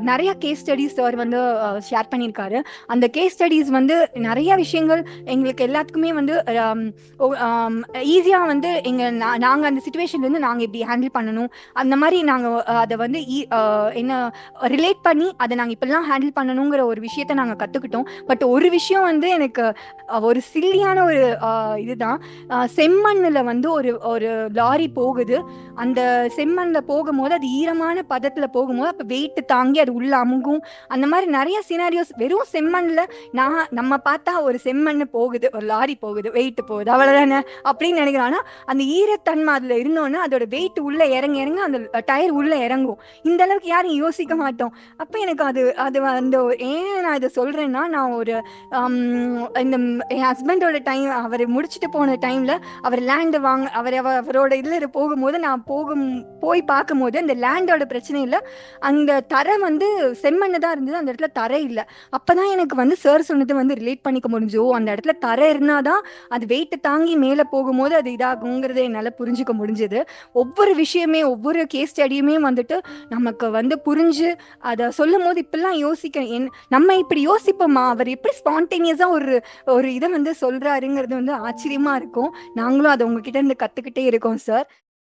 நிறைய case studies sir வந்து share பண்ணியிருக்காரு. அந்த கேஸ் ஸ்டடீஸ் வந்து நிறைய விஷயங்கள் எங்களுக்கு எல்லாத்துக்குமே வந்து ஈஸியாக வந்து நாங்கள் அந்த சுச்சுவேஷன்லேருந்து நாங்கள் இப்படி ஹேண்டில் பண்ணணும் அந்த மாதிரி நாங்கள் அதை வந்து என்ன ரிலேட் பண்ணி அதை நாங்கள் இப்படிலாம் ஹேண்டில் பண்ணணுங்கிற ஒரு விஷயத்த நாங்கள் கற்றுக்கிட்டோம். பட் ஒரு விஷயம் வந்து எனக்கு ஒரு சில்லியான ஒரு இதுதான். செம்மண்ணில் வந்து ஒரு ஒரு லாரி போகுது. அந்த செம்மண்ணில் போகும்போது அது ஈரமான பதத்தில் போகும்போது அப்போ வெயிட்டு தாங்கி அது உள்ள அமுங்கும். அந்த மாதிரி நிறைய சினாரியோஸ் வெறும் செம்மண்ணில் நம்ம பார்த்தா ஒரு செம்மண்ணு போகுது, ஒரு லாரி போகுது, வெயிட் போகுது, அவ்வளோதானே அப்படின்னு நினைக்கிறோம். ஆனால் அந்த ஈரத்தன்மை அதில் இருந்தோன்னா அதோட வெயிட் உள்ளே இறங்க இறங்க அந்த டயர் உள்ளே இறங்கும். இந்த அளவுக்கு யாரும் யோசிக்க மாட்டோம். அப்போ எனக்கு அது அது அந்த ஏன் நான் இதை சொல்கிறேன்னா, நான் ஒரு இந்த என் ஹஸ்பண்டோட டைம் அவர் முடிச்சுட்டு போன டைமில் அவர் லேண்டு வாங்க அவரோட இதில் போகும்போது நான் போய் பார்க்கும்போது அந்த லேண்டோட பிரச்சனை இல்லை, அந்த தரை வந்து செம்மண்ணு தான் இருந்தது, அந்த இடத்துல தரை இல்லை. அப்போதான் எனக்கு வந்து சார் சொன்னது வந்து ரிலேட் பண்ணிக்க முடிஞ்சோ, அந்த இடத்துல தரை இருந்தாதான் அது வெயிட்டு தாங்கி மேலே போகும்போது அது இதாகுங்கிறத என்னால் புரிஞ்சுக்க முடிஞ்சது. ஒவ்வொரு விஷயமே ஒவ்வொரு கேஸ் ஸ்டடியுமே வந்துட்டு நமக்கு வந்து புரிஞ்சு அதை சொல்லும் போது இப்பெல்லாம் யோசிக்க நம்ம இப்படி யோசிப்போமா, அவர் எப்படி ஸ்பான்டேனியஸாக ஒரு ஒரு இதை வந்து சொல்றாருங்கிறது வந்து ஆச்சரியமா இருக்கும். நாங்களும் அதை உங்ககிட்ட இருந்து கற்றுக்கிட்டே இருக்கோம் சார்.